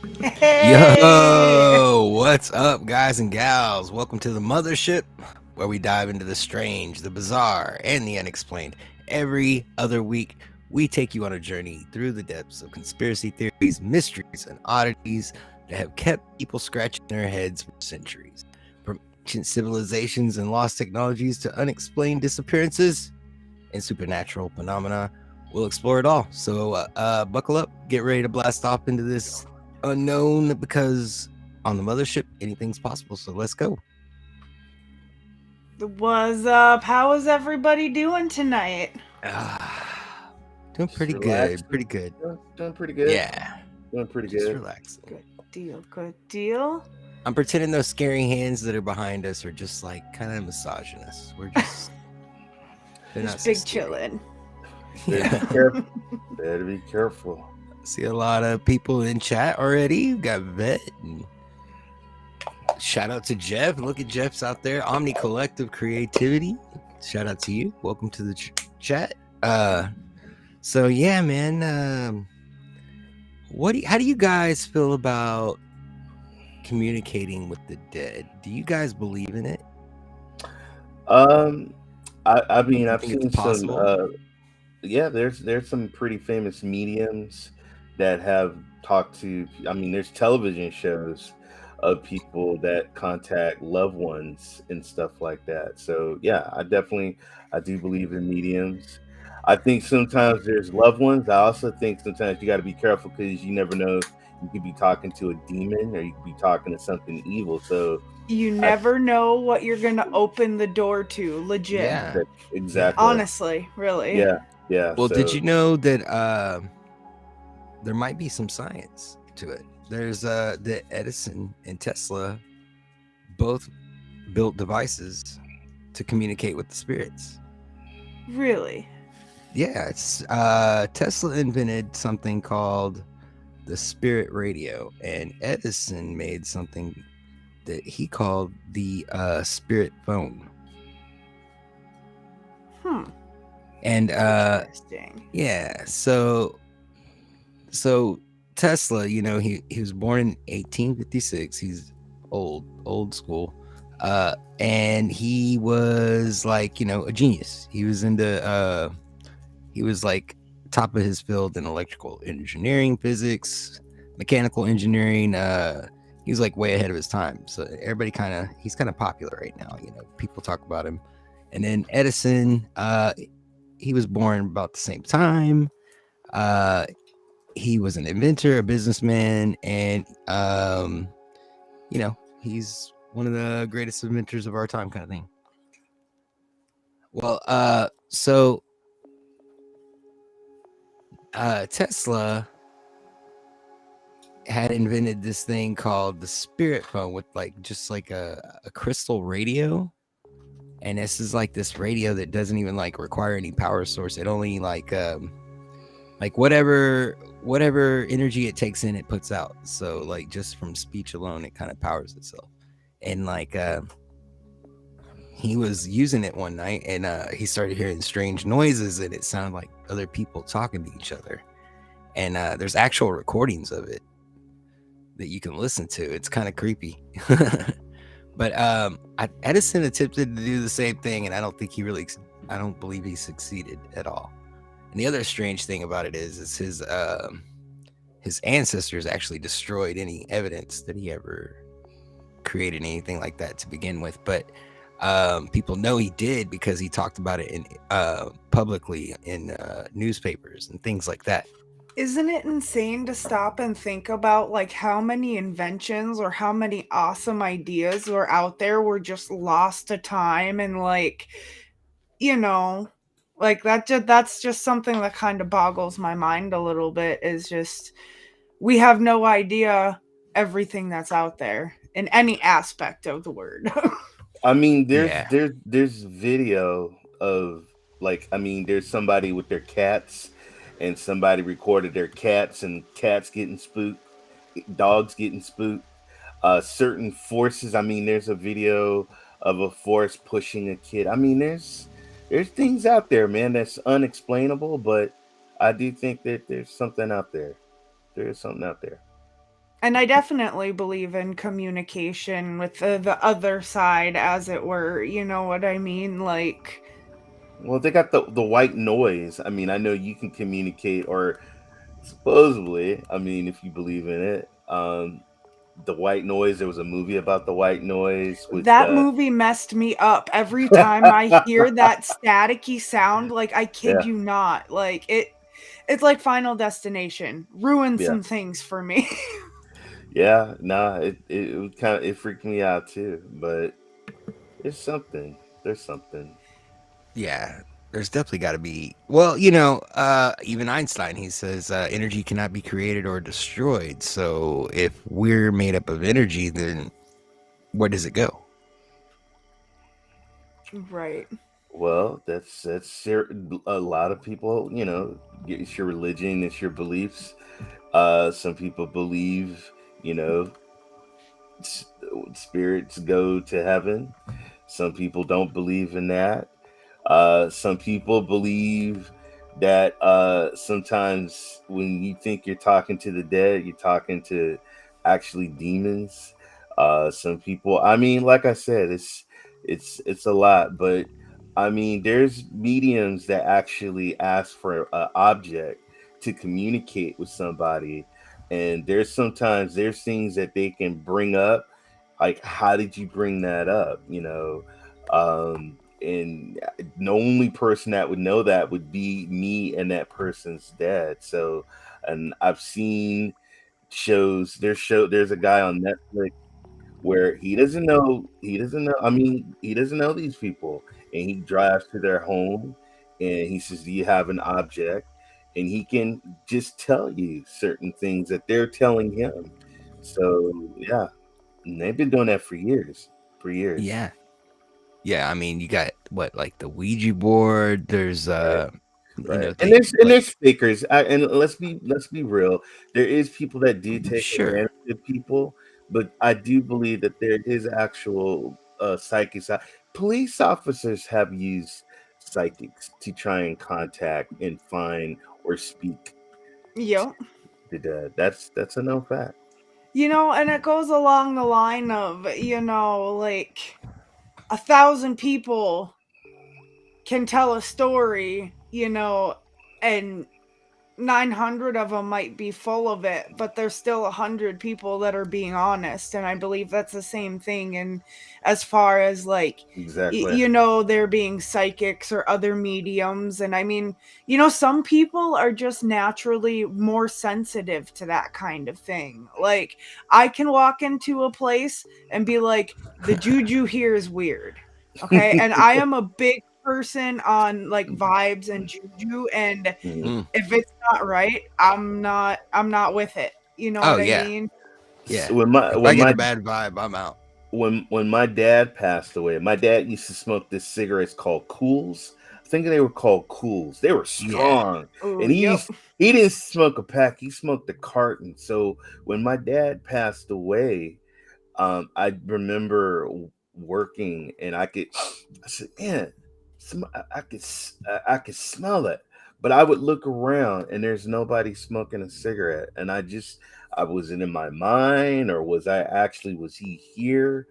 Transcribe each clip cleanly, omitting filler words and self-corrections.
Hey! Yo, what's up, guys and gals? Welcome to the Mothership, where we dive into the strange, the bizarre, and the unexplained. Every other week, we take you on a journey through the depths of conspiracy theories, mysteries, and oddities that have kept people scratching their heads for centuries. From ancient civilizations and lost technologies to unexplained disappearances and supernatural phenomena, we'll explore it all. So, buckle up, get ready to blast off into this unknown because on the mothership, anything's possible. So, let's go. What's up? How is everybody doing tonight? Doing Just pretty good. relaxing. Pretty good. Doing pretty good. Yeah, Doing pretty just good. relaxing. Good deal, good deal. I'm pretending those scary hands that are behind us are just like kind of massaging us. We're just, they're not Just so big scary. chillin'. Better be Yeah. careful. Better be careful. See a lot of people in chat already. We've got Vet and shout out to Jeff. Look at Jeff's out there. Omni Collective Creativity. Shout out to you. Welcome to the chat. So yeah, man. How do you guys feel about communicating with the dead? Do you guys believe in it? Um, I mean, You I've think it's seen some. possible? Yeah, there's some pretty famous mediums that have talked to. I mean, there's television shows of people that contact loved ones and stuff like that. So yeah, I do believe in mediums. I think sometimes there's loved ones. I also think sometimes you got to be careful because you never know. You could be talking to a demon or you could be talking to something evil. So You I never know what you're gonna open the door to, legit. Yeah. Yeah. exactly. Honestly, really. Yeah, yeah. Well, did So you know that there might be some science to it? There's the Edison and Tesla both built devices to communicate with the spirits. Really. Yeah, it's Tesla invented something called the spirit radio, and Edison made something that he called the spirit phone. Hmm. And Interesting. yeah, so Tesla, he was born in 1856. He's old school. And he was like, a genius. He was like top of his field in electrical engineering, physics, mechanical engineering. He was like way ahead of his time. So everybody he's kind of popular right now. People talk about him. And then Edison, he was born about the same time. Uh, he was an inventor, a businessman, and he's one of the greatest inventors of our time, kind of thing. Well, so Tesla had invented this thing called the spirit phone with just like a crystal radio. And this is like this radio that doesn't even like require any power source. It only like whatever energy it takes in, it puts out. So like just from speech alone, it kind of powers itself. And like he was using it one night, and he started hearing strange noises, and it sounded like other people talking to each other. And there's actual recordings of it that you can listen to. It's kind of creepy. But Edison attempted to do the same thing, and I don't believe he succeeded at all. And the other strange thing about it is his ancestors actually destroyed any evidence that he ever created anything like that to begin with. But people know he did because he talked about it in publicly in newspapers and things like that. Isn't it insane to stop and think about like how many inventions or how many awesome ideas were out there were just lost to time and like, you know, like that's just something that kind of boggles my mind a little bit is just we have no idea everything that's out there in any aspect of the word. I mean, Yeah. there's video of like I mean, there's somebody with their cats, and somebody recorded their cats and cats getting spooked, dogs getting spooked. Certain forces. I mean, there's a video of a force pushing a kid. I mean, there's things out there, man, that's unexplainable. But I do think that there's something out there. There is something out there. And I definitely believe in communication with the other side, as it were. You know what I mean? Like, Well, they got the white noise. I mean, I know you can communicate, or supposedly, I mean, if you believe in it. The white noise. There was a movie about the white noise with that movie messed me up every time I hear that staticky sound. Like, I kid yeah, you not. Like, it's like Final Destination. Ruined yeah, some things for me. yeah. Nah, it kind of it freaked me out too. But there's something. There's something. Yeah, there's definitely got to be. Well, even Einstein, he says energy cannot be created or destroyed. So if we're made up of energy, then where does it go? Right. Well, that's a lot of people. It's your religion, it's your beliefs. Some people believe, you know, s- spirits go to heaven. Some people don't believe in that. Some people believe that sometimes when you think you're talking to the dead, you're talking to actually demons. Some people, I mean, like I said, it's a lot, but I mean, there's mediums that actually ask for an object to communicate with somebody, and there's things that they can bring up, like how did you bring that up, and the only person that would know that would be me and that person's dad. So, and I've seen shows. There's a guy on Netflix where he doesn't know. I mean, he doesn't know these people, and he drives to their home, and he says, "Do you have an object?" And he can just tell you certain things that they're telling him. So yeah, and they've been doing that for years. For years. Yeah, yeah. I mean, you got what, like the Ouija board. There's Right. Right. And they like there's fakers. And let's be real. There is people that do take sure, advantage of people, but I do believe that there is actual psychics. Police officers have used psychics to try and contact and find or speak to Yep. the dead. That's a known fact. And it goes along the line of, like 1,000 people can tell a story, and 900 of them might be full of it, but there's still 100 people that are being honest. And I believe that's the same thing. And as far as like, Exactly. there being psychics or other mediums. And I mean, some people are just naturally more sensitive to that kind of thing. Like, I can walk into a place and be like, the juju here is weird. Okay. And I am a big person on like vibes and juju. And Mhm. mm, if it's not right, I'm not with it. You know oh what I yeah, mean? yeah. When my If I when get my a bad vibe, I'm out. when my dad passed away, my dad used to smoke this cigarettes called Cools. I think they were called Cools. They were Yeah, strong, Oh, and yep. he didn't smoke a pack. He smoked a carton. So when my dad passed away, I remember working, and I said, man, I could smell it. But I would look around, and there's nobody smoking a cigarette, and I wasn't in my mind, or was he here?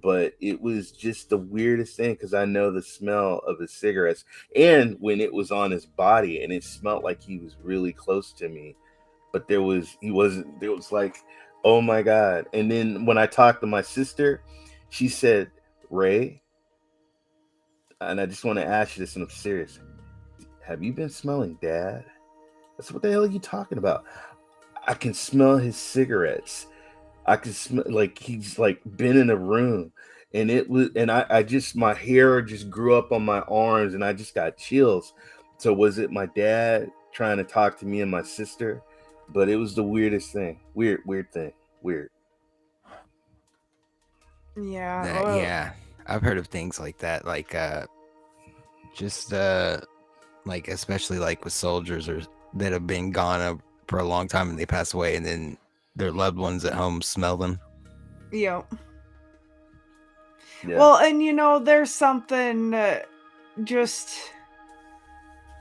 But it was just the weirdest thing because I know the smell of the cigarettes, and when it was on his body, and it smelled like he was really close to me, but he wasn't. There was like, oh my god. And then when I talked to my sister, she said, Ray, and I just want to ask you this, and I'm serious, have you been smelling dad? I said, what the hell are you talking about? I can smell his cigarettes. I could smell like he's like been in a room, and I just, my hair just grew up on my arms, and I just got chills. So was it my dad trying to talk to me and my sister? But it was the weirdest thing. Weird thing. Weird. Yeah. that Well, yeah. I've heard of things like that, like just like especially like with soldiers or that have been gone for a long time and they pass away, and then their loved ones at home smell them. yep. Yeah. Well, and there's something just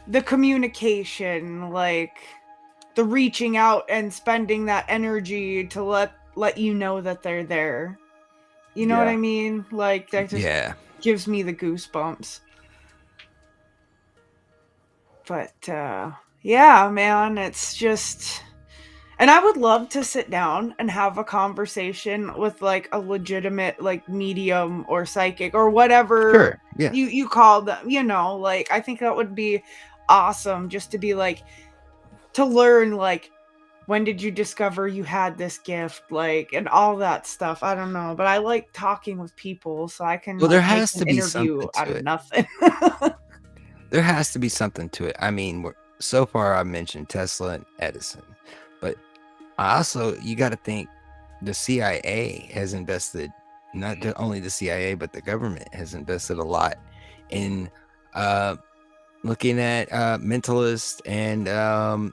the communication, like the reaching out and spending that energy to let you know that they're there. You know what Yeah. I mean? Like that just Yeah. gives me the goosebumps. But yeah, man, it's just, and I would love to sit down and have a conversation with like a legitimate like medium or psychic or whatever Sure. Yeah. you call them, you know, like I think that would be awesome just to be like to learn like when did you discover you had this gift, like, and all that stuff. I don't know, but I like talking with people so I can Well, there like make has an to be interview something out to of it. nothing. There has to be something to it. I mean, so far I mentioned Tesla and Edison, but I also, you got to think the CIA has invested, not only the CIA, but the government has invested a lot in uh, looking at mentalists and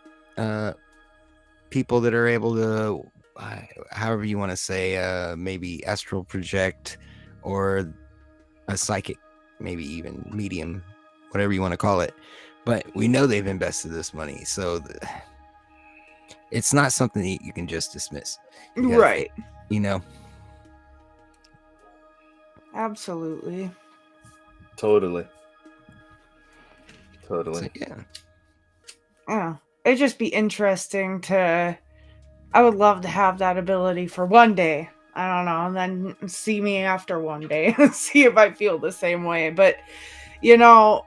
people that are able to, however you want to say, maybe astral project or a psychic, maybe even medium, whatever you want to call it. But we know they've invested this money, so it's not something that you can just dismiss. You got to think, Right. you know. Absolutely. Totally. So Totally. yeah, Yeah. It'd just be interesting to, I would love to have that ability for one day. I don't know, and then see me after one day and see if I feel the same way. But you know,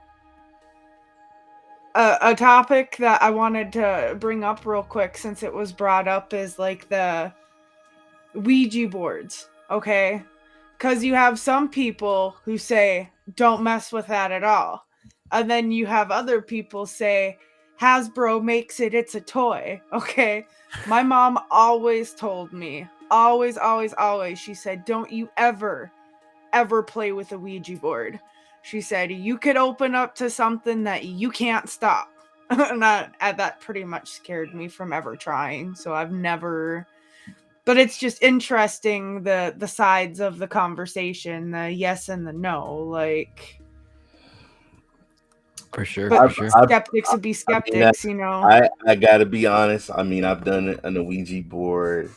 a topic that I wanted to bring up real quick since it was brought up is like the Ouija boards, okay? Because you have some people who say, don't mess with that at all. And then you have other people say, Hasbro makes it, it's a toy, okay? My mom always told me, always, always, always, she said, don't you ever play with a Ouija board. She said, you could open up to something that you can't stop. And that pretty much scared me from ever trying. So I've never, but it's just interesting the sides of the conversation, the yes and the no, like, for sure, but for I've, sure. I've, skeptics would be I mean, skeptics, you know. I gotta be honest. I mean, I've done an Ouija board.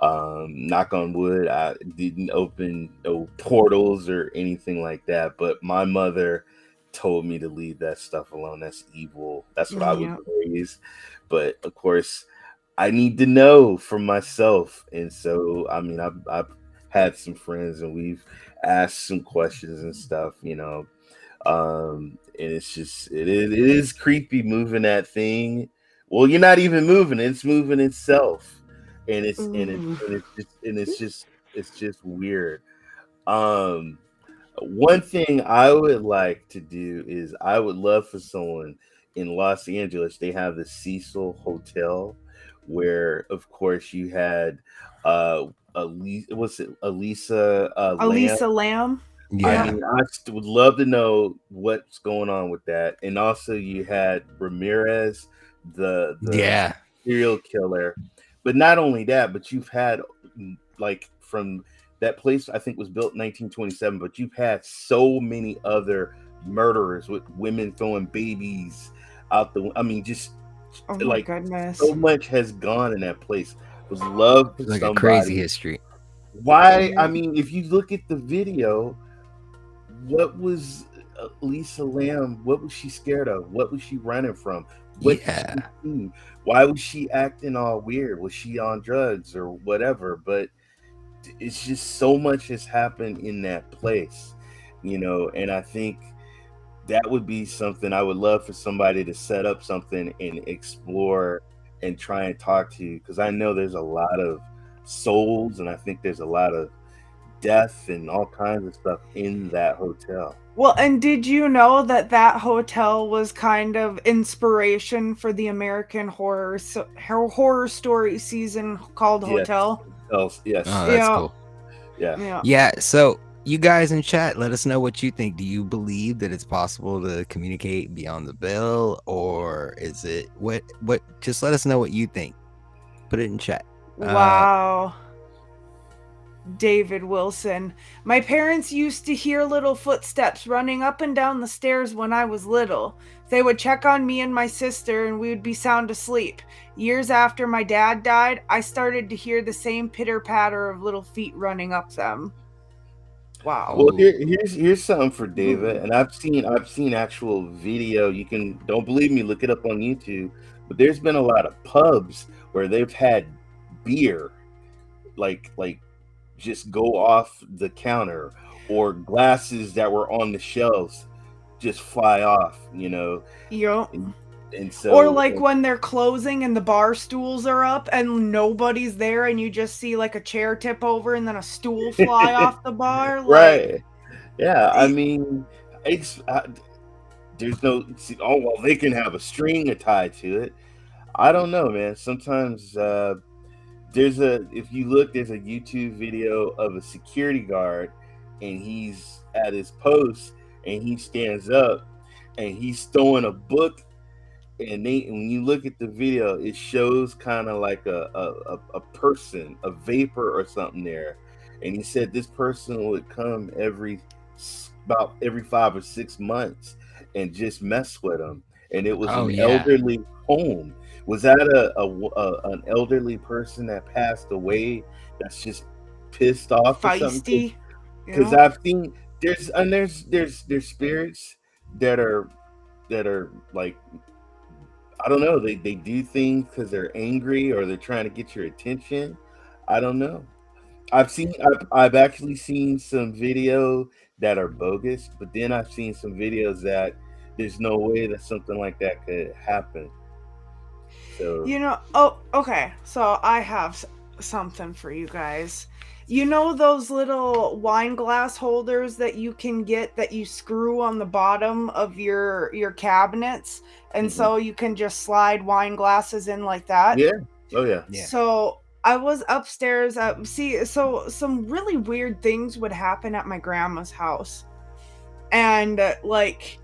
Knock on wood, I didn't open no portals or anything like that. But my mother told me to leave that stuff alone. That's evil. That's what I was Yeah. raised. But of course, I need to know for myself. And so, I mean, I've had some friends and we've asked some questions and stuff. And it's just it is creepy moving that thing. Well, you're not even moving; it's moving itself, and it's and it's Ooh. and it's just and it's just weird. Um, One thing I would like to do is I would love for someone in Los Angeles. They have the Cecil Hotel, where of course you had Elisa, was it Elisa Lamb? Elisa Lamb. I Yeah, Yeah. mean, would love to know what's going on with that. And also, you had Ramirez, the yeah, serial killer. But not only that, but you've had like from that place. I think was built in 1927. But you've had so many other murderers with women throwing babies out the. I mean, just Oh my like goodness. so much has gone in that place. Would love for it's like a crazy somebody. history. Why? I Yeah. mean, if you look at the video, what was Lisa Lamb? What was she scared of? What was she running from? What did she Yeah, see? Why was she acting all weird? Was she on drugs or whatever? But it's just so much has happened in that place. And I think that would be something I would love for somebody to set up something and explore and try and talk to, because I know there's a lot of souls and I think there's a lot of death and all kinds of stuff in that hotel. Well, and did you know that that hotel was kind of inspiration for the American horror story season called Yes. Hotel? Yes. oh, that's Yeah. cool. Yeah. Yeah. Yeah, so you guys in chat, let us know what you think. Do you believe that it's possible to communicate beyond the veil, or is it what? Just let us know what you think. Put it in chat. Wow. David Wilson. My parents used to hear little footsteps running up and down the stairs when I was little. They would check on me and my sister, and we would be sound asleep. Years after my dad died, I started to hear the same pitter patter of little feet running up them. Wow. Well, Oh, here's something for David, and I've seen actual video. You can don't believe me, look it up on YouTube. But there's been a lot of pubs where they've had beer like just go off the counter, or glasses that were on the shelves just fly off, Yup. and, and Or so like when they're closing and the bar stools are up and nobody's there and you just see like a chair tip over and then a stool fly off the bar. Like, right, yeah. I y- mean, it's there's no see, oh well, they can have a string tied to it. I don't know, man. Sometimes if you look, there's a YouTube video of a security guard, and he's at his post, and he stands up, and he's throwing a book, and when you look at the video, it shows kind of like a person, a vapor or something there, and he said this person would come about every 5 or 6 months and just mess with him, and it was oh an yeah, elderly home. Was that an elderly person that passed away that's just pissed off or something? feisty. Because Yeah. I've seen there's spirits that are like, I don't know. They do things because they're angry, or they're trying to get your attention. I don't know. I've actually seen some video that are bogus, but then I've seen some videos that there's no way that something like that could happen. So Oh, okay. So I have something for you guys. You know those little wine glass holders that you can get that you screw on the bottom of your cabinets, and mhm. so you can just slide wine glasses in like that? Yeah, oh yeah. yeah. So I was upstairs. So some really weird things would happen at my grandma's house, and like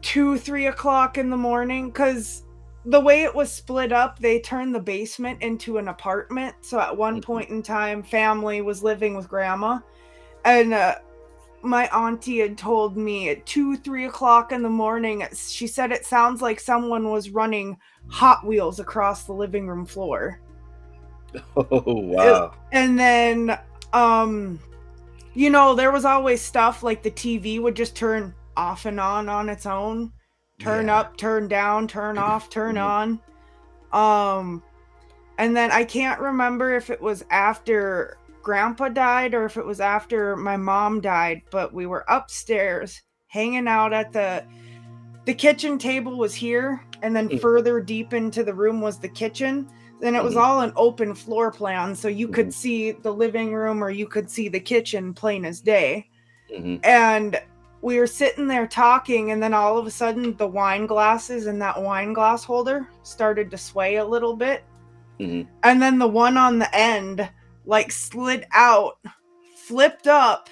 2, 3 o'clock in the morning, because the way it was split up, they turned the basement into an apartment. So at one Mhm, point in time, family was living with grandma, and my auntie had told me at 2, 3 o'clock in the morning, she said it sounds like someone was running Hot Wheels across the living room floor. oh It- wow. and then there was always stuff like the TV would just turn off and on its own, turn Yeah. up, turn down, turn off, turn Mhm, on. Um, and then I can't remember if it was after grandpa died or if it was after my mom died, but we were upstairs hanging out at the kitchen table was here, and then mhm, further deep into the room was the kitchen. Then it was mhm, all an open floor plan, so you mhm, could see the living room or you could see the kitchen plain as day. mhm, And we were sitting there talking, and then all of a sudden the wine glasses in that wine glass holder started to sway a little bit, mhm. and then the one on the end like slid out, flipped up,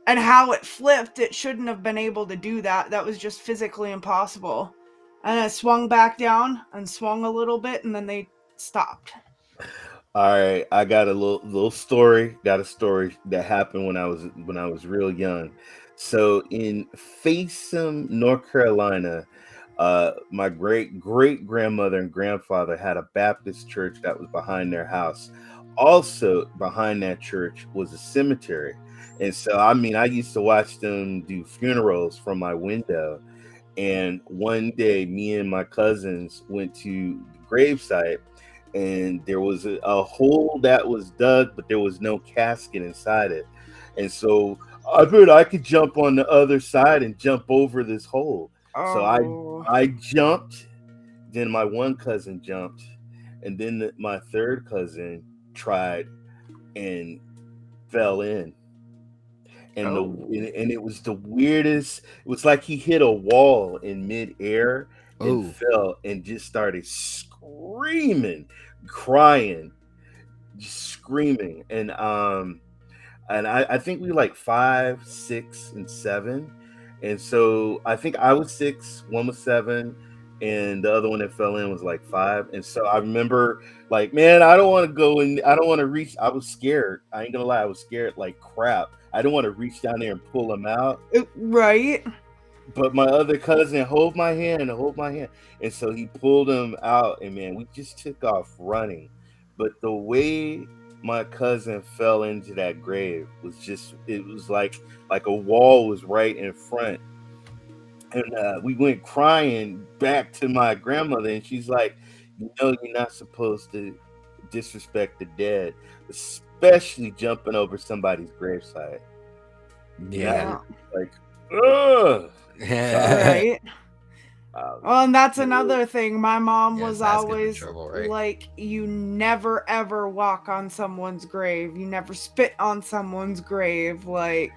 and how it flipped, it shouldn't have been able to do that. That was just physically impossible. And it swung back down and swung a little bit, and then they stopped. All right, I got a little story. Got a story that happened when I was real young. So in Fayetteville, North Carolina, my great great grandmother and grandfather had a Baptist church that was behind their house. Also behind that church was a cemetery, and so I mean, I used to watch them do funerals from my window. And one day, me and my cousins went to the gravesite, and there was a hole that was dug, but there was no casket inside it. And so I thought I could jump on the other side and jump over this hole. So I Oh, I jumped. Then my one cousin jumped, and then my third cousin tried and fell in, and oh, it was the weirdest. It was like he hit a wall in midair and Oh, fell and just started screaming, crying, just screaming. And I think we were like 5, 6, and 7. And so I think I was 6, one was 7, and the other one that fell in was like 5. And so I remember, like, man, I don't want to go in. I don't want to reach. I was scared. I ain't gonna lie, I was scared like crap. I didn't want to reach down there and pull him out. Right? But my other cousin, hold my hand. And so he pulled him out, and man, we just took off running. But the way my cousin fell into that grave was just, it was like a wall was right in front. And we went crying back to my grandmother, and she's like, you're not supposed to disrespect the dead, especially jumping over somebody's graveside. And I Yeah. was like, ugh. Right. Well, and that's Yeah. another thing. My mom Yes, was that's getting in always trouble, right? like, you never ever walk on someone's grave. You never spit on someone's grave. Like,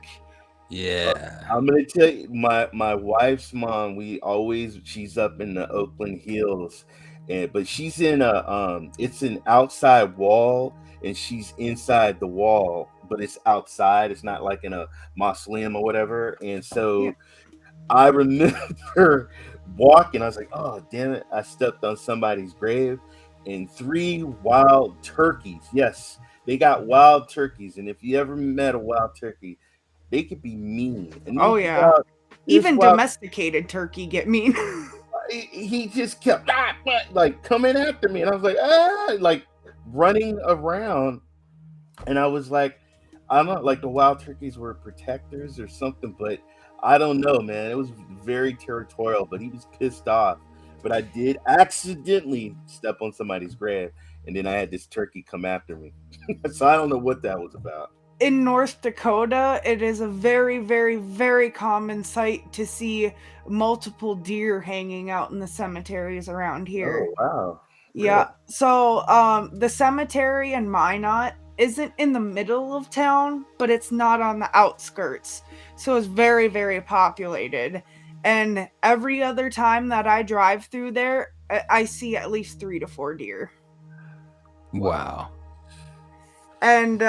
Yeah. I'm gonna tell you, my wife's mom. She's up in the Oakland Hills, but she's in it's an outside wall, and she's inside the wall, but it's outside. It's not like in a mausoleum or whatever. And yeah. so I remember walking. I was like, "Oh, damn it! I stepped on somebody's grave." And 3 wild turkeys. Yes, they got wild turkeys. And if you ever met a wild turkey, they could be mean. And Oh, these yeah. wild, this Even wild, domesticated turkey get mean. he just kept like coming after me, and I was like, like running around. And I was like, I'm not like the wild turkeys were protectors or something, but I don't know, man. It was very territorial, but he was pissed off. But I did accidentally step on somebody's grave, and then I had this turkey come after me. So I don't know what that was about. In North Dakota, it is a very, very, very common sight to see multiple deer hanging out in the cemeteries around here. Oh wow, Yeah. really? So, the cemetery in Minot isn't in the middle of town, but it's not on the outskirts. So it's very, very populated. And every other time that I drive through there, I see at least 3 to 4 deer. Wow. And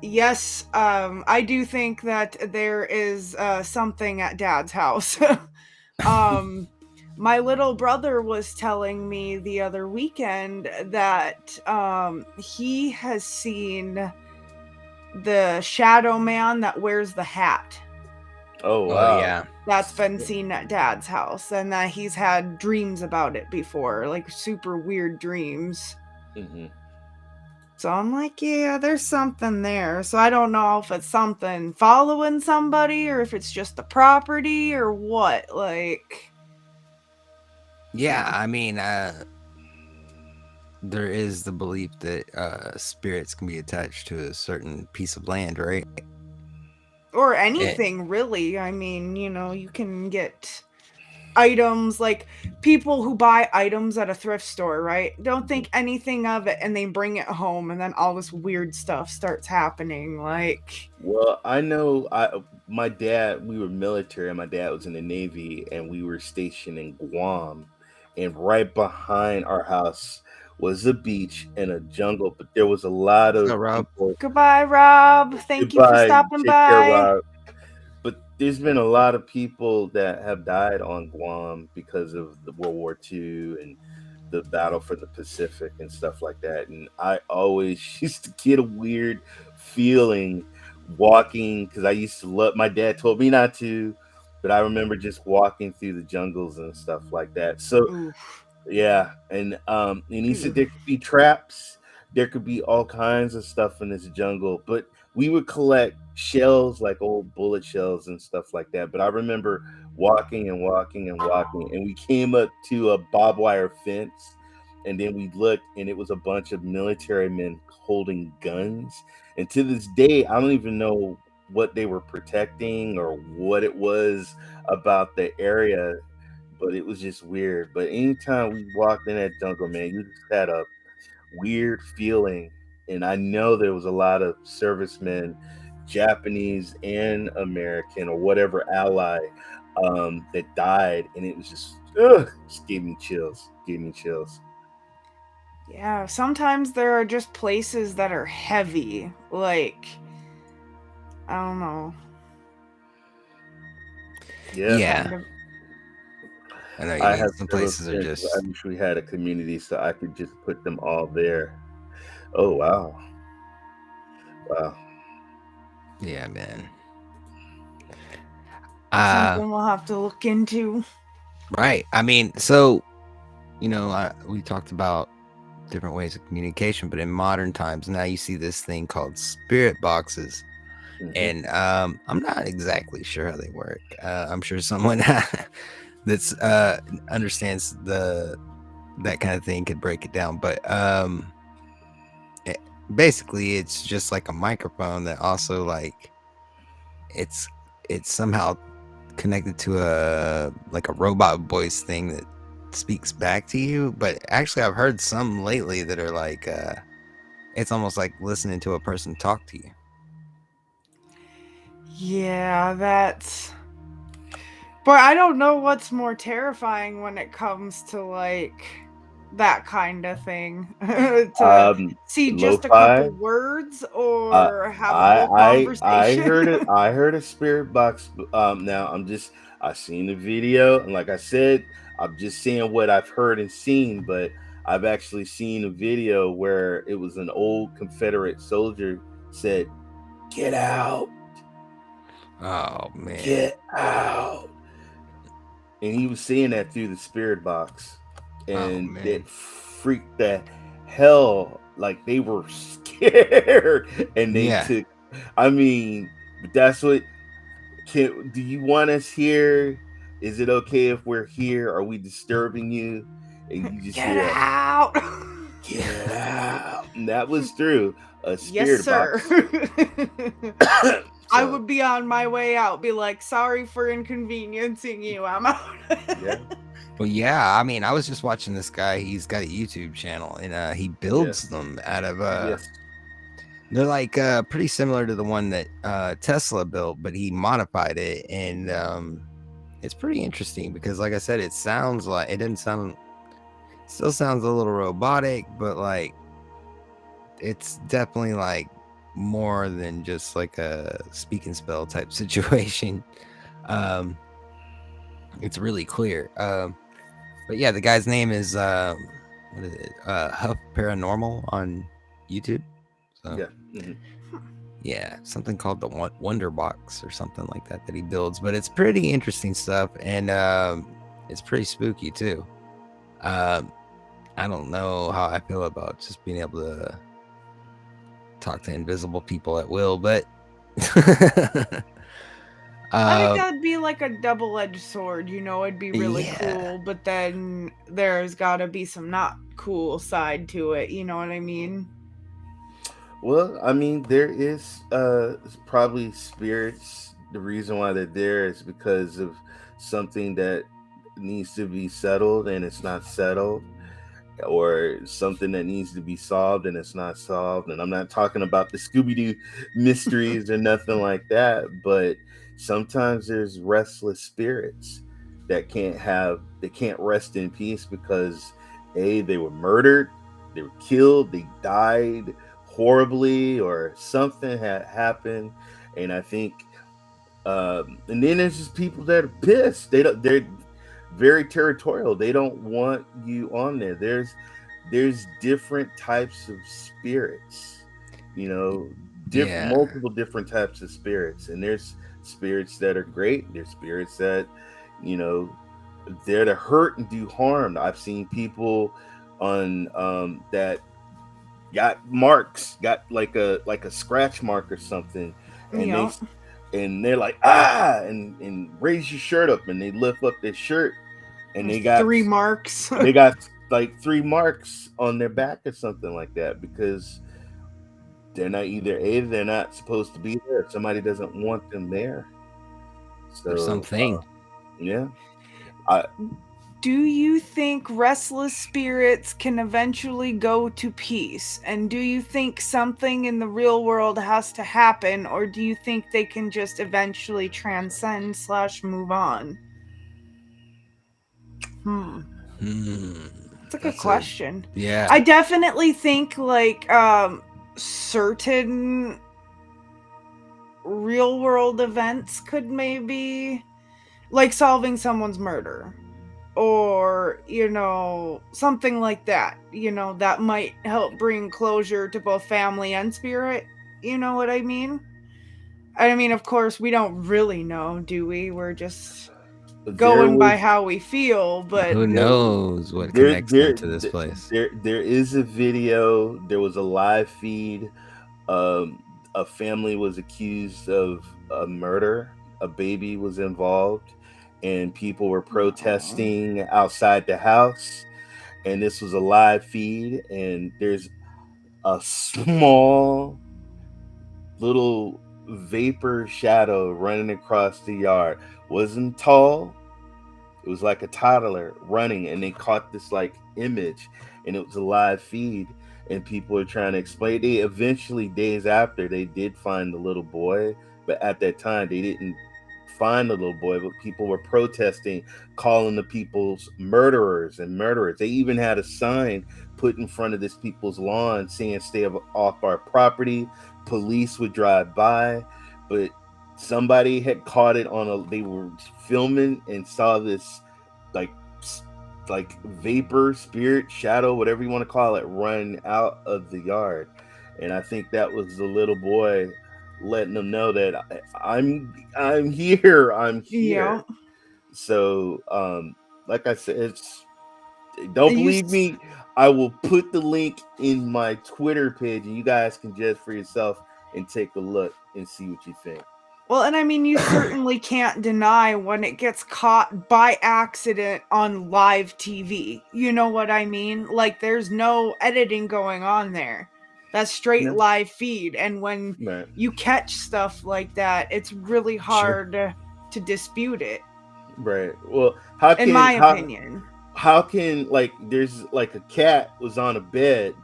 yes, I do think that there is something at Dad's house. um, my little brother was telling me the other weekend that he has seen the shadow man that wears the hat. Oh Oh wow. yeah. That's been seen at Dad's house, and that he's had dreams about it before, like super weird dreams. Hmm. So I'm like, yeah, there's something there. So I don't know if it's something following somebody or if it's just the property or what. Like, Yeah, yeah. I mean, there is the belief that spirits can be attached to a certain piece of land, right? Or And anything, really. I mean, you can get items like people who buy items at a thrift store, right? Don't think anything of it and they bring it home and then all this weird stuff starts happening. Like, Well, I know my dad, we were military, and my dad was in the Navy, and we were stationed in Guam. And right behind our house was a beach and a jungle, but there was a lot so of Rob, people. goodbye, Rob. Thank you for Goodbye, stopping take care, by. Rob. But there's been a lot of people that have died on Guam because of the World War II and the battle for the Pacific and stuff like that. And I always used to get a weird feeling walking, because I used to love, my dad told me not to, but I remember just walking through the jungles and stuff like that. So Oof. yeah, and he said Oof. there could be traps, there could be all kinds of stuff in this jungle, but we would collect shells, like old bullet shells and stuff like that. But I remember walking and walking and walking, and we came up to a barbed wire fence, and then we looked, and it was a bunch of military men holding guns. And to this day, I don't even know what they were protecting or what it was about the area, but it was just weird. But anytime we walked in that jungle, man, you just had a weird feeling. And I know there was a lot of servicemen, Japanese and American or whatever ally, that died, and it was just gave me chills. Gave me chills. Yeah, sometimes there are just places that are heavy. Like, I don't know. Yeah. yeah, Kind of. I know what you I mean. have Some several places are experiences. I just, wish we had a community so I could just put them all there. Oh wow, wow. yeah, man. Something we'll have to look into. Right. I mean, so we talked about different ways of communication, but in modern times now you see this thing called spirit boxes, Hmm. and I'm not exactly sure how they work. I'm sure someone that's understands that kind of thing could break it down, but it, basically it's just like a microphone that also like it's it's somehow connected to a robot voice thing that speaks back to you. But actually I've heard some lately that are like it's almost like listening to a person talk to you. Yeah, that's. But I don't know what's more terrifying when it comes to like that kind of thing. To see just a couple Lo-fi. words Uh, or have a whole I conversation. heard it. I heard a spirit box. Now I seen the video, and like I said, I'm just seeing what I've heard and seen. But I've actually seen a video where it was an old Confederate soldier said, "Get out, Oh man. get out," and he was saying that through the spirit box, Oh and man. it freaked the hell. Like they were scared, and they Yeah. took. I mean, but that's what. Do you want us here? Is it okay if we're here? Are we disturbing you? And you just Get hear a out. get out. And that was through a Yes, spirit sir. box. I So would be on my way out, be like, sorry for inconveniencing you. I'm out. yeah, Well, yeah. I mean, I was just watching this guy. He's got a YouTube channel, and he builds yes, them out of yes. they're like pretty similar to the one that Tesla built, but he modified it, and it's pretty interesting because, like I said, it sounds like it didn't sound, still sounds a little robotic, but like it's definitely like more than just like a speak and spell type situation. Um, it's really clear. But yeah, the guy's name is what is it? Huff Paranormal on YouTube. So Yeah. Mhm. yeah, something called the Wonder Box or something like that he builds. But it's pretty interesting stuff, and it's pretty spooky too. Um, I don't know how I feel about just being able to talk to invisible people at will, but I think um, that'd be like a double-edged sword, it'd be really yeah, cool, but then there's gotta be some not cool side to it, you know what I mean? Well, I mean, there is probably spirits. The reason why they're there is because of something that needs to be settled and it's not settled, or something that needs to be solved and it's not solved. And I'm not talking about the Scooby Doo mysteries or nothing like that, but sometimes there's restless spirits they can't rest in peace because they were murdered, they were killed, they died horribly, or something had happened. And I think and then there's just people that are pissed. They're very territorial. They don't want you on there. There's different types of spirits, yeah. multiple different types of spirits. And there's spirits that are great. There's spirits that, you know, they're to hurt and do harm. I've seen people on that got marks, got like a scratch mark or something, and Yeah. they're like, ah, and raise your shirt up, and they lift up their shirt, and There's they got 3 marks. they got like 3 marks on their back or something like that, because they're not either they're not supposed to be there, or somebody doesn't want them there. Or So something. yeah, I Do you think restless spirits can eventually go to peace? And do you think something in the real world has to happen, or do you think they can just eventually transcend slash move on? Hmm. Hmm. It's a good That's a question. yeah. I definitely think like certain real world events could maybe like solving someone's murder. or something like that, that might help bring closure to both family and spirit. You know what I mean? I mean, of course, we don't really know, do we? We're just There going by was how we feel, but Who there knows what there connects them there to this place? there is a video. There was a live feed. Um, a family was accused of a murder. A baby was involved, and people were aw. protesting outside the house. And this was a live feed. And there's a small little vapor shadow running across the yard. Wasn't tall. It was like a toddler running, and they caught this like image, and it was a live feed, and people are trying to explain. They eventually, days after, they did find the little boy, but at that time they didn't find the little boy. But people were protesting, calling the people's murderers and murderers. They even had a sign put in front of this people's lawn saying "Stay off our property." Police would drive by, but somebody had caught it on a, they were filming and saw this like like vapor, spirit, shadow, whatever you want to call it, run out of the yard. And I think that was the little boy letting them know that I'm here, I'm Yeah. here. So like I said, it's, don't You believe me, I will put the link in my Twitter page and you guys can judge for yourself and take a look and see what you think. Well, and I mean, you certainly can't deny when it gets caught by accident on live TV. You know what I mean? Like, there's no editing going on there. That's straight No, live feed. And when right, you catch stuff like that, it's really Sure. hard to dispute it, right. Well, how in can my opinion. how can like there's like a cat was on a bed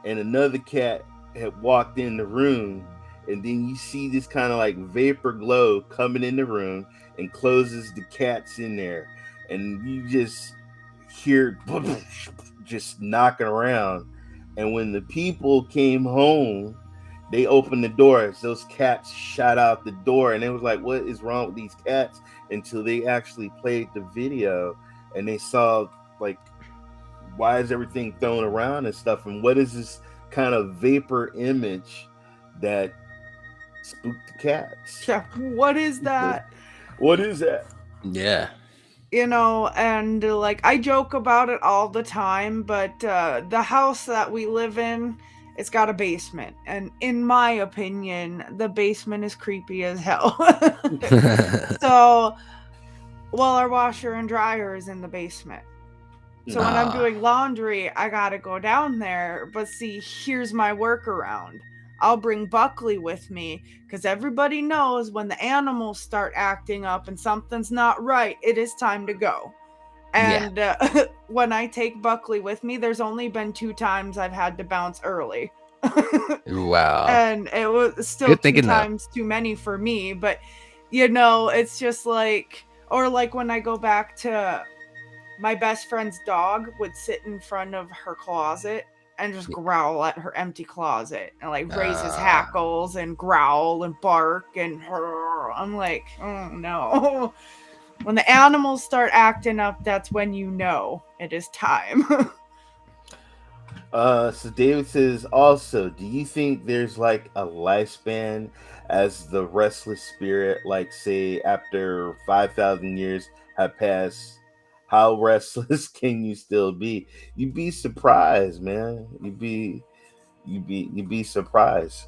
and another cat had walked in the room, and then you see this kind of like vapor glow coming in the room and closes the cats in there, and you just hear just knocking around. And when the people came home, they opened the doors, those cats shot out the door, and it was like, what is wrong with these cats? Until they actually played the video and they saw like, why is everything thrown around and stuff, and what is this kind of vapor image that spooked the cats? Yeah, what is that? What is that? Yeah. And like I joke about it all the time, but the house that we live in, it's got a basement, and in my opinion, the basement is creepy as hell. So, well, our washer and dryer is in the basement. So when I'm Mm-hmm. doing Ah, laundry, I gotta go down there. But see, here's my workaround. I'll bring Buckley with me because everybody knows when the animals start acting up and something's not right, it is time to go. yeah. And when I take Buckley with me, there's only been 2 times I've had to bounce early. Wow. And it was still Good two thinking though. times too many for me. But, it's just like, or like when I go back to my best friend's dog would sit in front of her closet and just growl at her empty closet and like raise his Uh, hackles and growl and bark and I'm like, oh no. When the animals start acting up, that's when you know it is time. So David says also, do you think there's like a lifespan as the restless spirit, like say after 5,000 years have passed? How restless can you still be? You'd be surprised, man. You'd be surprised.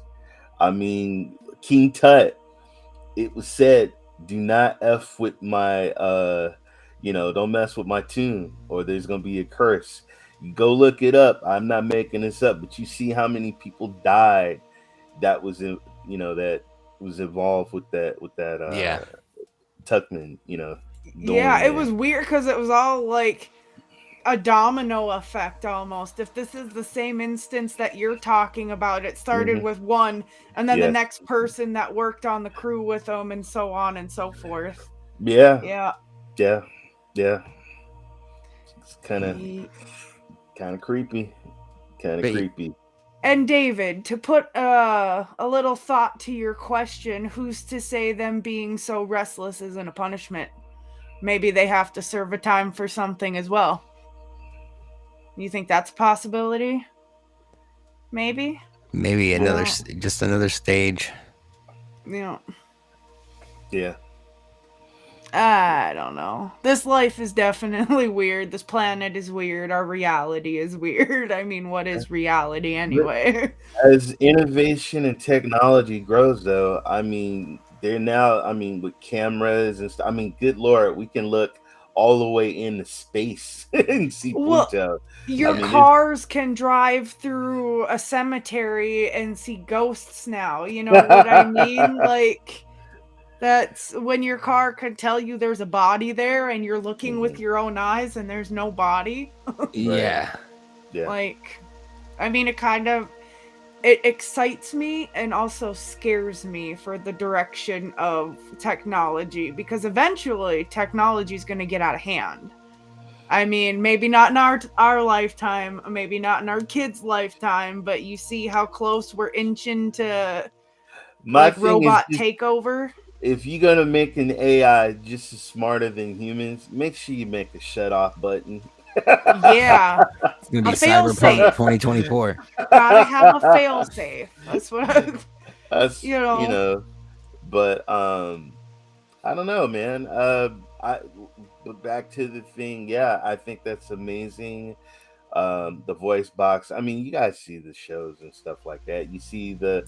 I mean, King Tut, it was said, do not f with my don't mess with my tune or there's gonna be a curse. You go look it up. I'm not making this up, but you see how many people died that was in, that was involved with that yeah. Tuckman, Yeah, doing it there. was weird because it was all like a domino effect almost. If this is the same instance that you're talking about, it started Hmm. with one, and then the Yes. next person that worked on the crew with them, and so on and so forth. Yeah. Yeah. Yeah. Yeah. It's kind of Ye- kind of creepy. Kind of But creepy. And David, to put a little thought to your question, who's to say them being so restless isn't a punishment? maybe they have to serve a time for something as well. You think that's a possibility? Maybe. Maybe I another, don't. just another stage. You know. Yeah. I don't know. This life is definitely weird. This planet is weird. Our reality is weird. I mean, what is reality But anyway? as innovation and technology grows, though, I mean, they're now, I mean, with cameras and stuff, I mean, good Lord, we can look all the way into space and see Well, Pluto. I your mean, there's cars can drive through a cemetery and see ghosts now. You know what I mean? Like, that's when your car could tell you there's a body there and you're looking with Mhm. your own eyes and there's no body. Right. Yeah. Yeah. Like, I mean, it excites me and also scares me for the direction of technology because eventually technology is going to get out of hand. I mean, maybe not in our lifetime, maybe not in our kids' lifetime, but you see how close we're inching to My like thing is robot just, takeover. if you're gonna make an AI just as smarter than humans, make sure you make a shut off button. Yeah, It's gonna a be fail Cyberpunk safe. 2024. Gotta have a fail safe. That's what Us, you know. but I don't know, man. I but back to the thing, yeah, I think that's amazing. The voice box. I mean, you guys see the shows and stuff like that. You see they're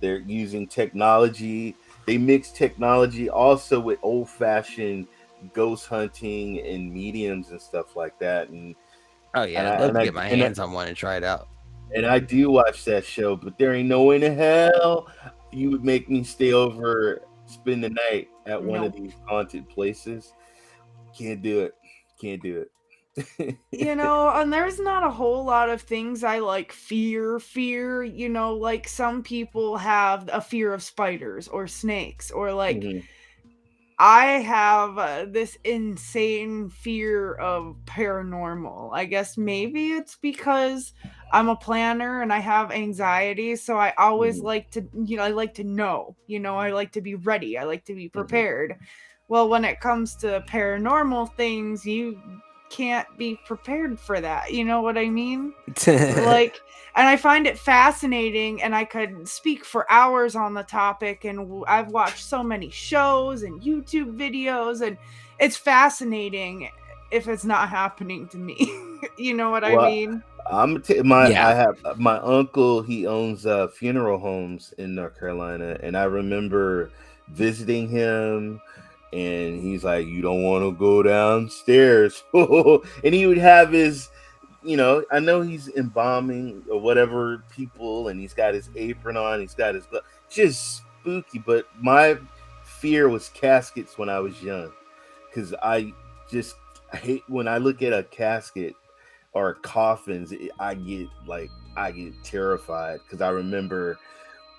using technology. They mix technology also with old fashioned ghost hunting and mediums and stuff like that. Oh And yeah, I I'd love and to I get my and I, hands on one and try it out. and I do watch that show, but there ain't no way in hell you would make me stay over, spend the night at one of Nope. these haunted places. Can't do it. Can't do it. You know, and there's not a whole lot of things I like fear, like some people have a fear of spiders or snakes or like Mhm, I have this insane fear of paranormal. I guess maybe it's because I'm a planner and I have anxiety, so I always mhm, like to, I like to know, I like to be ready, I like to be mhm, prepared. Well, when it comes to paranormal things, you can't be prepared for that. You know what I mean? Like, and I find it fascinating, and I could speak for hours on the topic, and I've watched so many shows and YouTube videos, and it's fascinating if it's not happening to me. You know what I Well, mean? my I Yeah. have my uncle. He owns funeral homes in North Carolina, and I remember visiting him, and he's like, "You don't want to go downstairs," and he would have his, I know he's embalming or whatever people, and he's got his apron on, he's got his just spooky. But my fear was caskets when I was young, because I hate when I look at a casket or coffins. I get terrified because I remember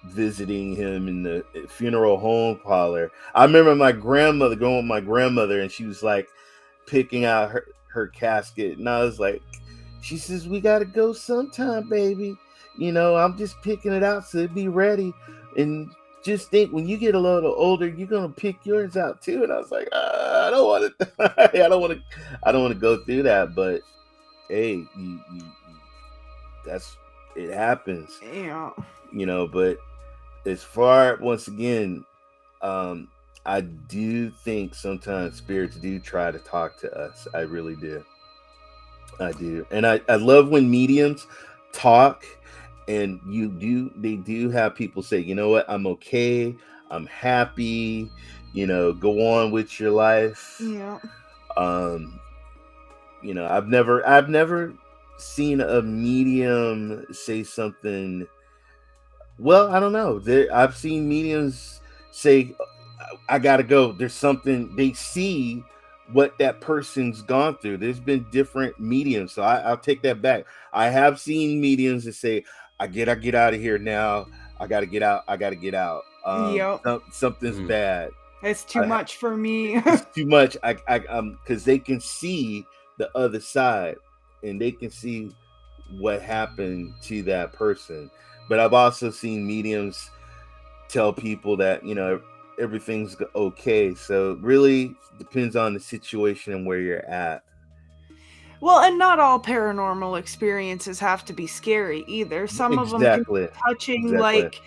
visiting him in the funeral home parlor. I remember my grandmother going with my grandmother, and she was like picking out her casket, and I was like, she says, "We gotta go sometime, baby. I'm just picking it out so it be ready." And just think, when you get a little older, you're gonna pick yours out too. And I was like, I don't want to. I don't want to go through that. But hey, that's it happens, Yeah. But as far, once again, um, I do think sometimes spirits do try to talk to us. I really do. I do, and I love when mediums talk, and they do have people say, "You know what? I'm okay. I'm happy. Go on with your life." Yeah. Um, I've never seen a medium say something. Well, I don't know. I've seen mediums say, "I gotta go." There's something they see what that person's gone through. There's been different mediums, so I'll take that back. I have seen mediums that say, I get out of here now. I gotta get out. I gotta get out. Yep. Something's Mm. bad. It's too much for me. It's too much. Because they can see the other side, and they can see what happened to that person. But I've also seen mediums tell people that, everything's okay. So it really depends on the situation and where you're at. Well, and not all paranormal experiences have to be scary either. Some of them can Exactly. be touching, Exactly. like,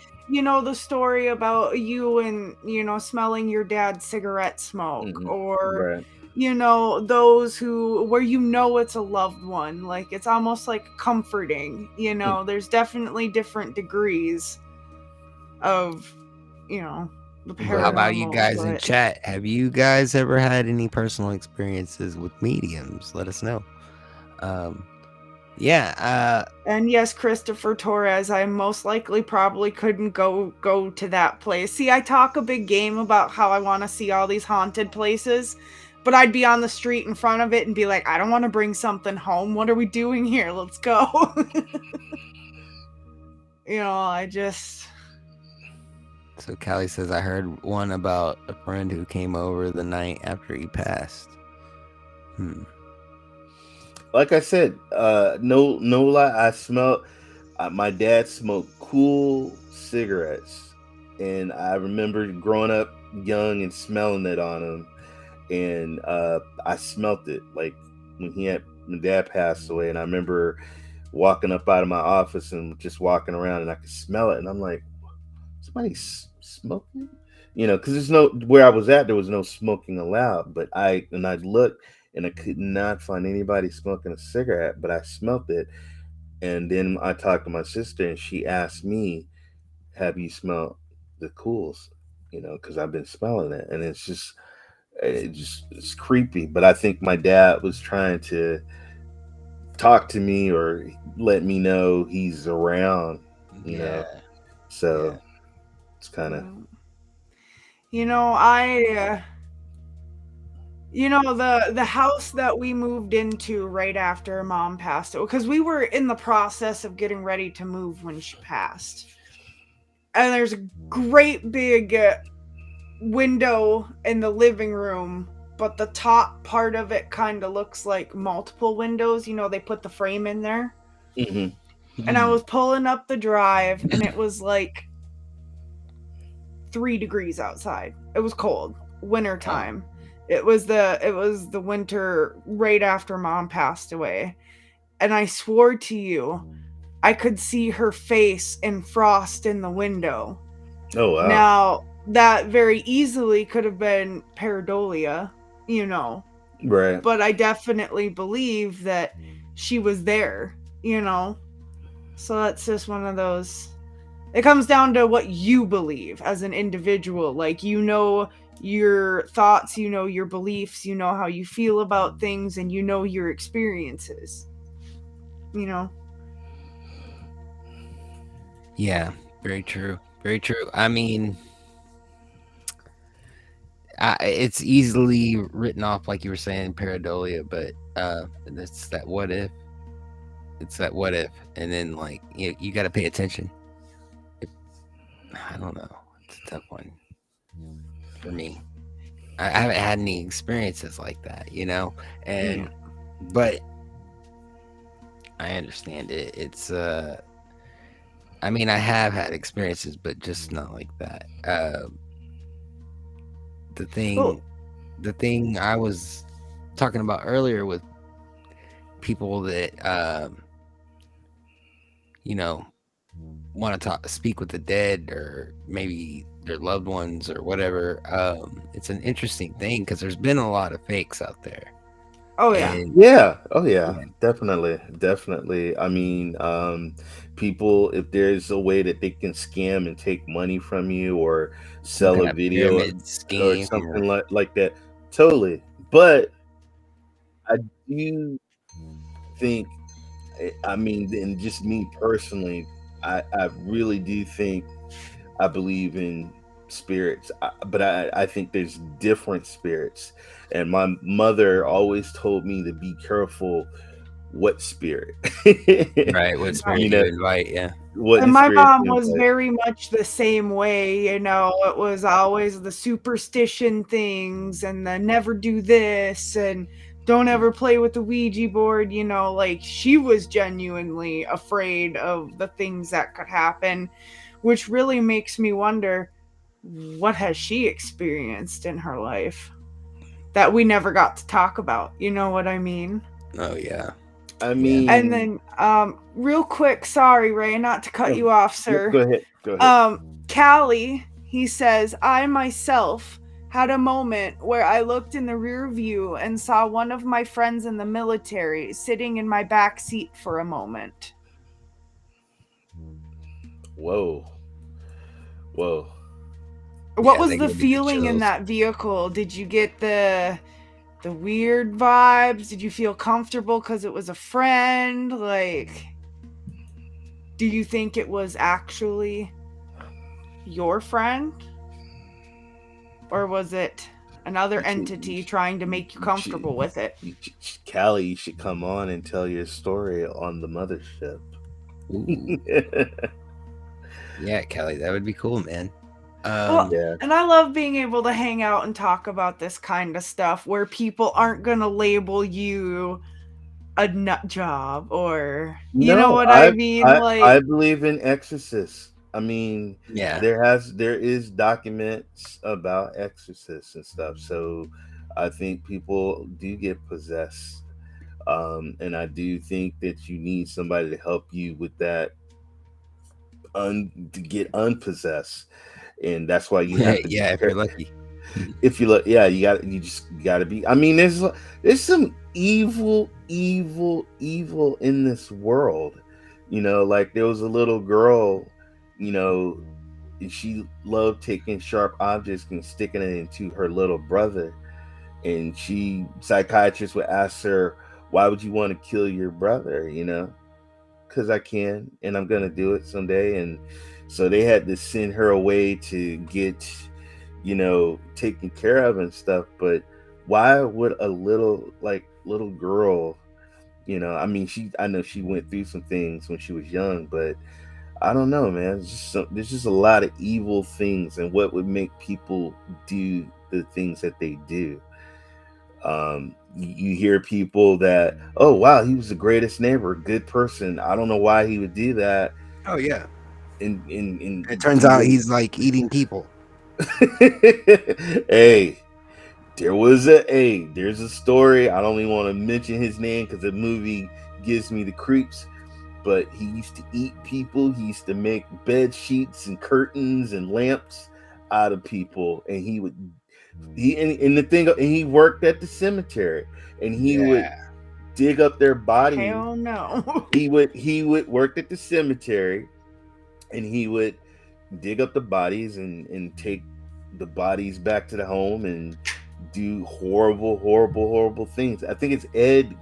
the story about you and, smelling your dad's cigarette smoke, Hmm. or, Right. those where it's a loved one. Like, it's almost like comforting, there's definitely different degrees of, the How Right. about you paranormal, guys in but. chat? Have you guys ever had any personal experiences with mediums? Let us know. Um, yeah. And yes, Christopher Torres, I most likely probably couldn't go to that place. See, I talk a big game about how I want to see all these haunted places, but I'd be on the street in front of it and be like, I don't want to bring something home. What are we doing here? Let's go. I just. So Callie says I heard one about a friend who came over the night after he passed. Like I said, no lie. I smell. My dad smoked cool cigarettes, and I remember growing up young and smelling it on him, and I smelt it like when my dad passed away, and I remember walking up out of my office and just walking around, and I could smell it, and I'm like, somebody's smoking, because there's no where I was at, there was no smoking allowed, but I looked and I could not find anybody smoking a cigarette, but I smelt it, and then I talked to my sister, and she asked me, "Have you smelled the cools?" Because I've been smelling it, and it's creepy. But I think my dad was trying to talk to me or let me know he's around, you know. Yeah. So Yeah. it's kind of. I the house that we moved into right after mom passed, because we were in the process of getting ready to move when she passed. And there's a great big window in the living room, but the top part of it kind of looks like multiple windows. They put the frame in there. Hmm. And I was pulling up the drive, and it was like 3 degrees outside. It was cold, winter Oh. time. It was the winter right after mom passed away. And I swore to you, I could see her face in frost in the window. Oh wow! Now, that very easily could have been pareidolia, you know, Right. but I definitely believe that she was there. So that's just one of those. It comes down to what you believe as an individual. Like, your thoughts, your beliefs, how you feel about things, and your experiences. You know? Yeah. Very true. Very true. I mean, it's easily written off, like you were saying, pareidolia, but it's that what if. It's that what if, and then like you got to pay attention. I don't know. It's a tough one for me. I haven't had any experiences like that, and but I understand it. It's I mean, I have had experiences, but just not like that. The Well, thing I was talking about earlier with people that you know want to speak with the dead or maybe their loved ones or whatever. It's an interesting thing because there's been a lot of fakes out there, oh yeah. and Yeah. Oh yeah. yeah, Definitely. Definitely. I mean, people, if there's a way that they can scam and take money from you or some sell kind a of video pyramid or scheme or something like that, totally. But I do think, I mean, and just me personally, I really do think I believe in spirits, but I think there's different spirits. And my mother always told me to be careful what spirit, right. What Right. spirit you you know, invite? Yeah, what And my spirit mom you was invite. very much the same way. It was always the superstition things and the never do this and don't ever play with the Ouija board. Like, she was genuinely afraid of the things that could happen, which really makes me wonder, what has she experienced in her life that we never got to talk about? You know what I mean? Oh yeah. I Yeah. And mean, then, real quick, sorry, Ray, not to cut no, you off, no, sir. go ahead. Go ahead. Callie, he says, I myself had a moment where I looked in the rear view and saw one of my friends in the military sitting in my back seat for a moment. Whoa. Whoa. What Yeah, was they the gave me the feeling in chills. that vehicle? Did you get the weird vibes? Did you feel comfortable because it was a friend? Like, do you think it was actually your friend? Or was it another You should, entity trying to make you comfortable with it? Callie, you should come on and tell your story on the mothership. Ooh. Yeah, Kelly, that would be cool, man. Well, Yeah. and I love being able to hang out and talk about this kind of stuff where people aren't going to label you a nut job, or you know No, what I mean? I Like, believe in exorcists. I mean, Yeah. there is documents about exorcists and stuff. So I think people do get possessed. And I do think that you need somebody to help you with that to get unpossessed. And that's why you Yeah, have to be yeah, if you're careful. lucky. If you look, yeah, you got to be. I mean, there's some evil in this world. You know, like there was a little girl, you know, and she loved taking sharp objects and sticking it into her little brother. And psychiatrists would ask her, "Why would you want to kill your brother?" You know, because I can, and I'm gonna do it someday. And so they had to send her away to get, taken care of and stuff. But why would a little girl, I mean, I know she went through some things when she was young, but I don't know, man. There's just a lot of evil things, and what would make people do the things that they do. You hear people that, oh wow, he was the greatest neighbor, good person. I don't know why he would do that, Oh yeah. and It turns he out would. he's like eating people. Hey, there's a story. I don't even want to mention his name because the movie gives me the creeps. But he used to eat people. He used to make bed sheets and curtains and lamps out of people, and and the thing, and he worked at the cemetery, and he would Yeah. dig up their bodies. hell no. He would work at the cemetery, and he would dig up the bodies and take the bodies back to the home and do horrible things. I think it's Ed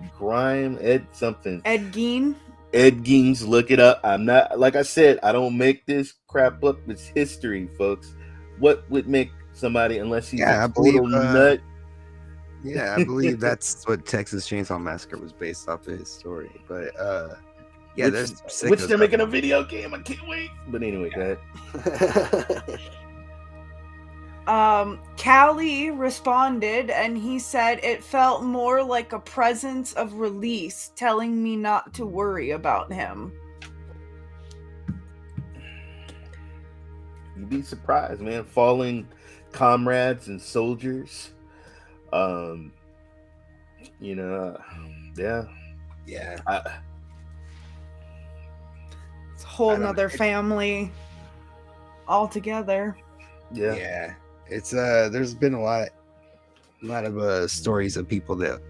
something. Ed Gein? Ed Geins, look it up. I'm not, like I said, I don't make this crap up. It's history, folks. What would make somebody, unless he's a Yeah, I believe total nut? yeah, I believe that's what Texas Chainsaw Massacre was based off of his story. But yeah, which there's which sickos they're out making a video game. I can't wait. But anyway, go ahead. there. Callie responded and he said it felt more like a presence of release telling me not to worry about him. You'd be surprised, man. Falling comrades and soldiers. Um, you know, yeah. Yeah. It's a whole I don't know. nother family altogether. Yeah. Yeah. It's there's been a lot of stories of people that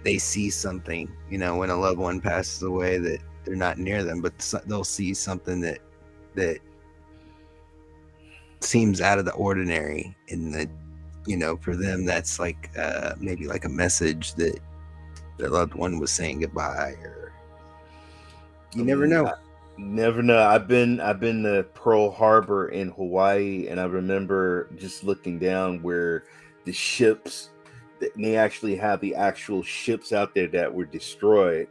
they see something, when a loved one passes away, that they're not near them, but they'll see something that seems out of the ordinary, and that for them that's like maybe like a message that their loved one was saying goodbye, or you never know. Never know. I've been to Pearl Harbor in Hawaii, and I remember just looking down where the ships, they actually have the actual ships out there that were destroyed.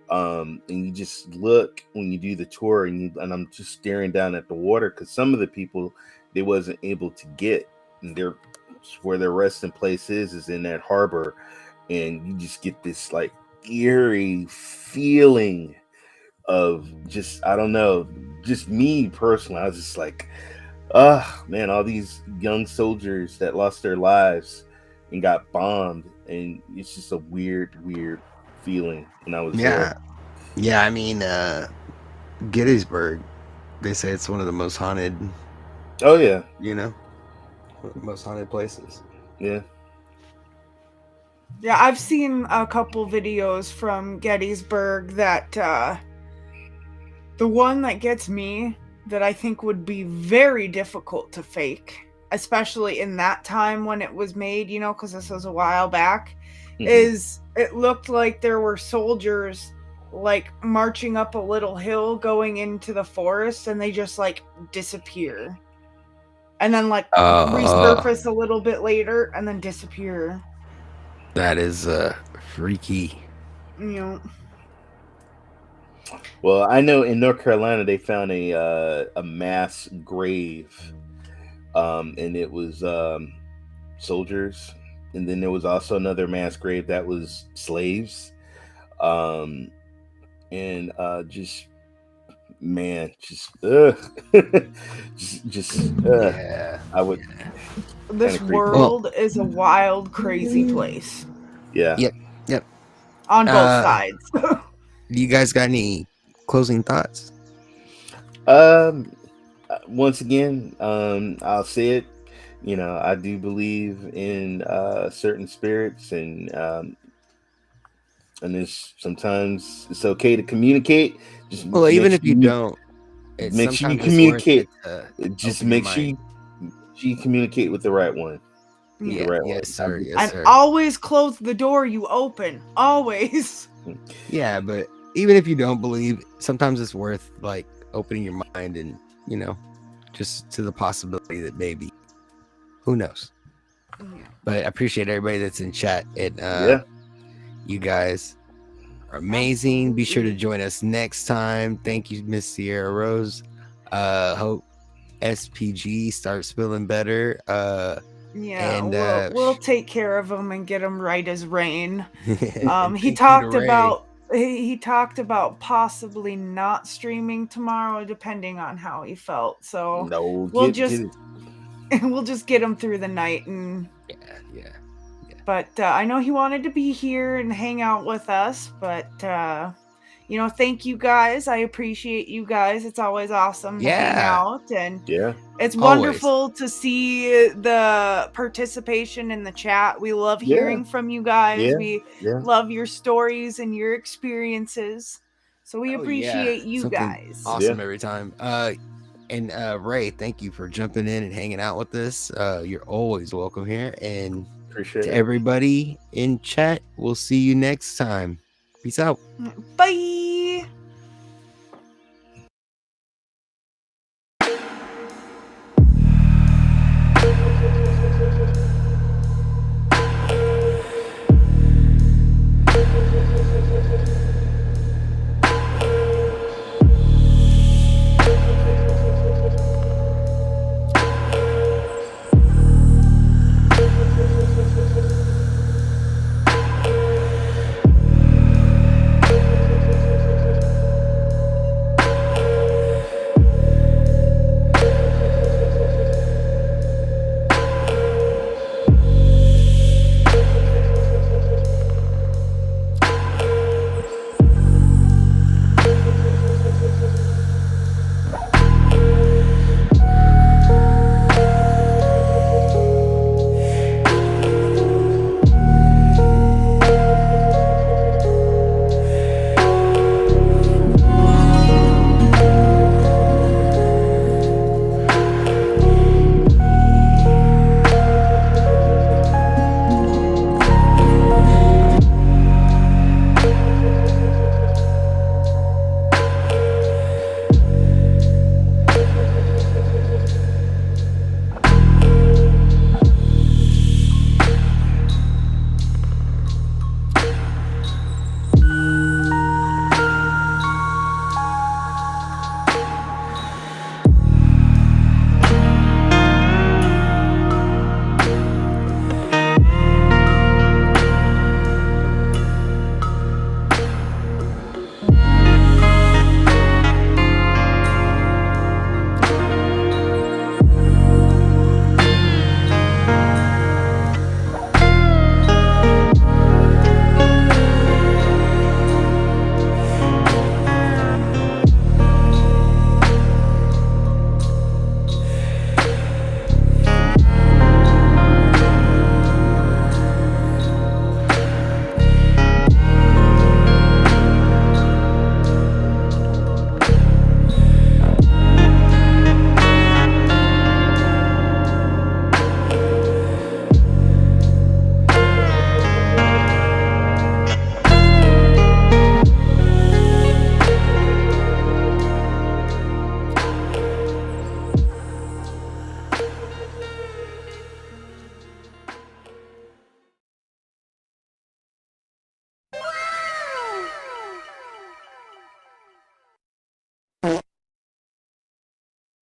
And you just look when you do the tour, and I'm just staring down at the water, because some of the people they wasn't able to get, and they're where their resting place is in that harbor, and you just get this like eerie feeling of just, I don't know, just me personally, I was just like, Man, all these young soldiers that lost their lives and got bombed, and it's just a weird feeling when I was there. Yeah, yeah. I mean, Gettysburg. They say it's one of the most haunted. Oh yeah, You know, most haunted places. yeah. Yeah, I've seen a couple videos from Gettysburg that the one that gets me that I think would be very difficult to fake, especially in that time when it was made, because this was a while back, Hmm. is it looked like there were soldiers like marching up a little hill going into the forest and they just like disappear. And then like Oh, resurface a little bit later and then disappear. that is freaky. You know, Well, I know in North Carolina they found a mass grave, and it was soldiers, and then there was also another mass grave that was slaves, um, and just man, just Yeah, I would yeah. kind this of creepy. Well, world is a wild, crazy place Yeah. yep, yep. on both Uh, sides. do you guys got any closing thoughts? Um. Once again, I'll say it. I do believe in certain spirits, and it's sometimes it's okay to communicate. Just Well, make even sure if you don't, it's you sometimes it's worth communicate. it to Just open your make sure mind. you communicate with the right one. With the Yeah. Yeah, right yes, one. sir, yes, And sir. always close the door you open. Always. Yeah, but even if you don't believe, sometimes it's worth like opening your mind and you know, just to the possibility that maybe, who knows. Yeah. But I appreciate everybody that's in chat. And Yeah. you guys are amazing. Be sure to Absolutely. join us next time. Thank you, Miss Sierra Rose. Hope SPG starts feeling better. Yeah, And we'll take care of him and get him right as rain. and He thank you to talked Ray. about he talked about possibly not streaming tomorrow depending on how he felt. So No, we'll get just it. we'll just get him through the night. And Yeah, yeah, but I know he wanted to be here and hang out with us, but thank you guys. I appreciate you guys. It's always awesome to hang yeah. out, and Yeah. it's Always. wonderful to see the participation in the chat. We love Yeah. hearing from you guys. Yeah. We Yeah. love your stories and your experiences. So we Oh yeah, appreciate you something guys. Yeah. awesome every time. And Ray, thank you for jumping in and hanging out with us. You're always welcome here. And Appreciate to it. everybody in chat, we'll see you next time. Peace out. Bye.